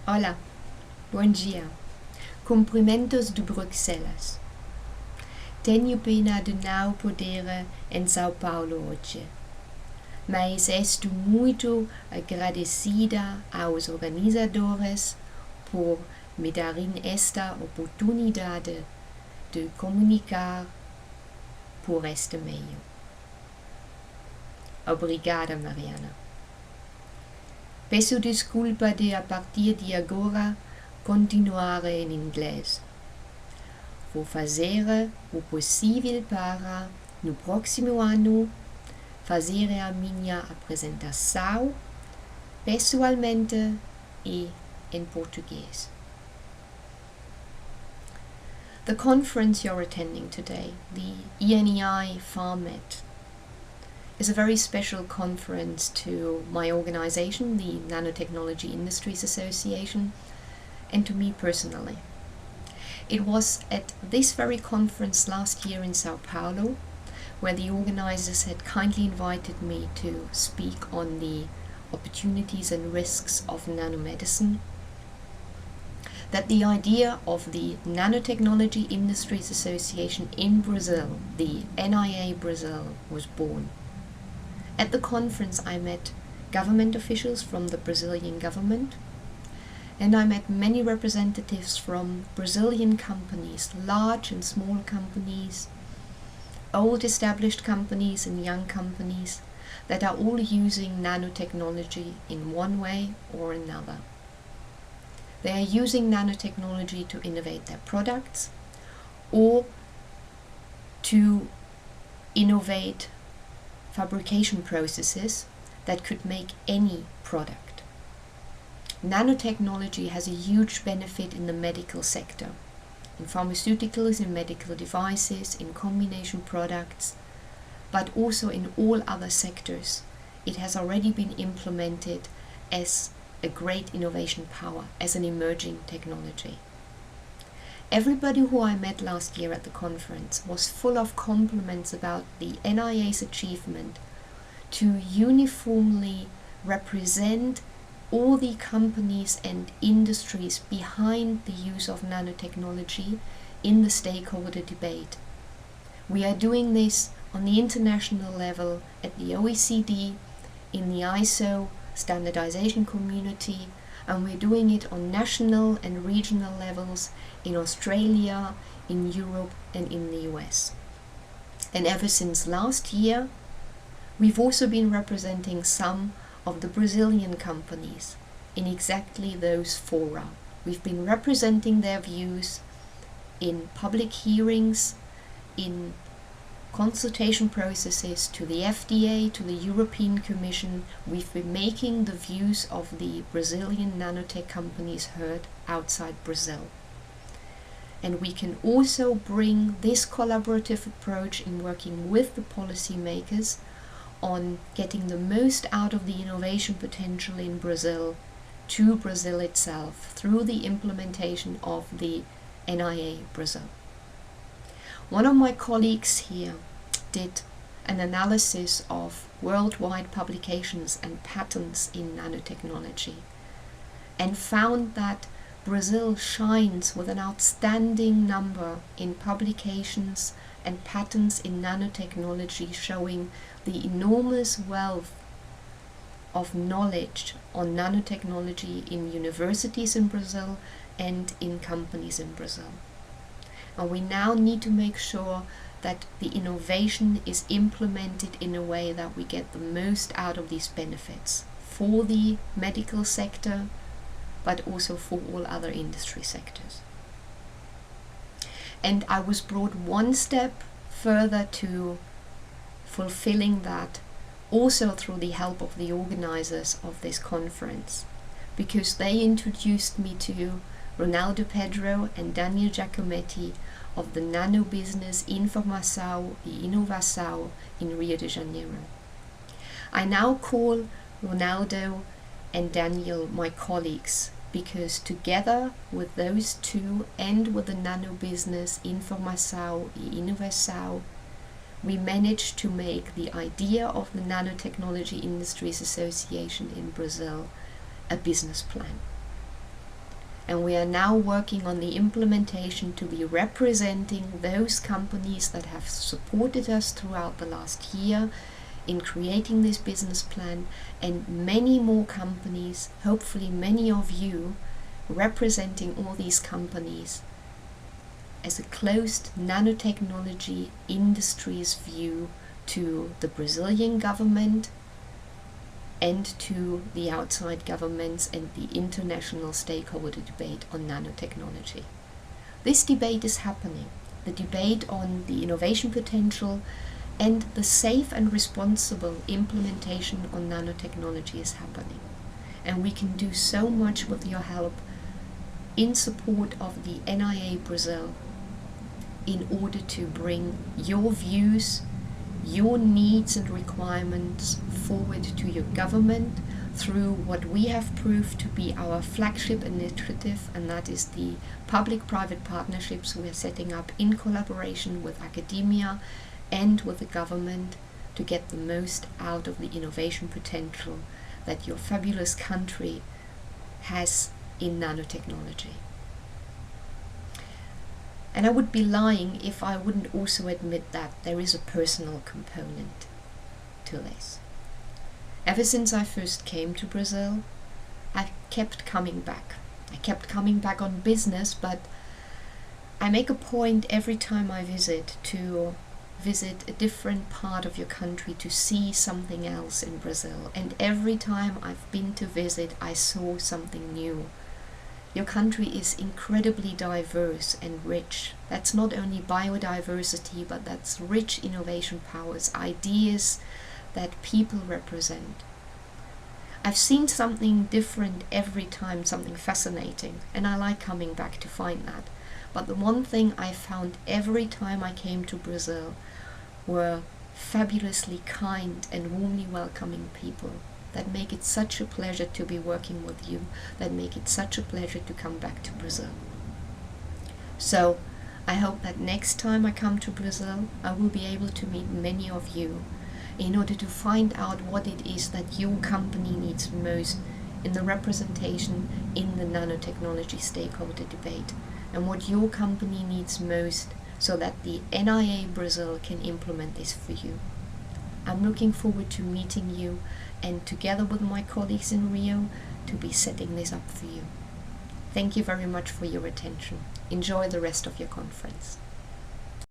Olá, bom dia. Cumprimentos de Bruxelas. Tenho pena de não poder em São Paulo hoje, mas estou muito agradecida aos organizadores por me darem esta oportunidade de comunicar por este meio. Obrigada, Mariana. Peço desculpa de, a partir de agora, continuar em inglês. Vou fazer o possível para, no próximo ano, fazer a minha apresentação pessoalmente e em português. The conference you're attending today, the ENIFarMed, is a very special conference to my organization, the Nanotechnology Industries Association, and to me personally. It was at this very conference last year in Sao Paulo, where the organizers had kindly invited me to speak on the opportunities and risks of nanomedicine, that the idea of the Nanotechnology Industries Association in Brazil, the NIA Brazil, was born. At the conference I met government officials from the Brazilian government, and I met many representatives from Brazilian companies, large and small companies, old established companies and young companies that are all using nanotechnology in one way or another. They are using nanotechnology to innovate their products or to innovate fabrication processes that could make any product. Nanotechnology has a huge benefit in the medical sector, in pharmaceuticals, in medical devices, in combination products, but also in all other sectors. It has already been implemented as a great innovation power, as an emerging technology. Everybody who I met last year at the conference was full of compliments about the NIA's achievement to uniformly represent all the companies and industries behind the use of nanotechnology in the stakeholder debate. We are doing this on the international level at the OECD, in the ISO standardization community, and we're doing it on national and regional levels in Australia, in Europe, and in the US. And ever since last year, we've also been representing some of the Brazilian companies in exactly those fora. We've been representing their views in public hearings, in consultation processes to the FDA, to the European Commission. We've been making the views of the Brazilian nanotech companies heard outside Brazil. And we can also bring this collaborative approach in working with the policymakers on getting the most out of the innovation potential in Brazil to Brazil itself through the implementation of the NIA Brazil. One of my colleagues here did an analysis of worldwide publications and patents in nanotechnology and found that Brazil shines with an outstanding number in publications and patents in nanotechnology, showing the enormous wealth of knowledge on nanotechnology in universities in Brazil and in companies in Brazil. And we now need to make sure that the innovation is implemented in a way that we get the most out of these benefits for the medical sector, but also for all other industry sectors. And I was brought one step further to fulfilling that also through the help of the organizers of this conference, because they introduced me to Ronaldo Pedro and Daniel Giacometti of the nano business Informação e Inovação in Rio de Janeiro. I now call Ronaldo and Daniel my colleagues, because together with those two and with the nano business Informação e Inovação, we managed to make the idea of the Nanotechnology Industries Association in Brazil a business plan. And we are now working on the implementation to be representing those companies that have supported us throughout the last year in creating this business plan, and many more companies, hopefully many of you, representing all these companies as a closed nanotechnology industry's view to the Brazilian government and to the outside governments and the international stakeholder debate on nanotechnology. This debate is happening. The debate on the innovation potential and the safe and responsible implementation on nanotechnology is happening. And we can do so much with your help in support of the NIA Brazil in order to bring your views, your needs and requirements forward to your government through what we have proved to be our flagship initiative, and that is the public-private partnerships we are setting up in collaboration with academia and with the government to get the most out of the innovation potential that your fabulous country has in nanotechnology. And I would be lying if I wouldn't also admit that there is a personal component to this. Ever since I first came to Brazil, I kept coming back. I kept coming back on business, but I make a point every time I visit to visit a different part of your country to see something else in Brazil. And every time I've been to visit, I saw something new. Your country is incredibly diverse and rich. That's not only biodiversity, but that's rich innovation powers, ideas that people represent. I've seen something different every time, something fascinating, and I like coming back to find that. But the one thing I found every time I came to Brazil were fabulously kind and warmly welcoming people that make it such a pleasure to be working with you, that make it such a pleasure to come back to Brazil. So I hope that next time I come to Brazil, I will be able to meet many of you in order to find out what it is that your company needs most in the representation in the nanotechnology stakeholder debate, and what your company needs most so that the NIA Brazil can implement this for you. I'm looking forward to meeting you and together with my colleagues in Rio to be setting this up for you. Thank you very much for your attention. Enjoy the rest of your conference.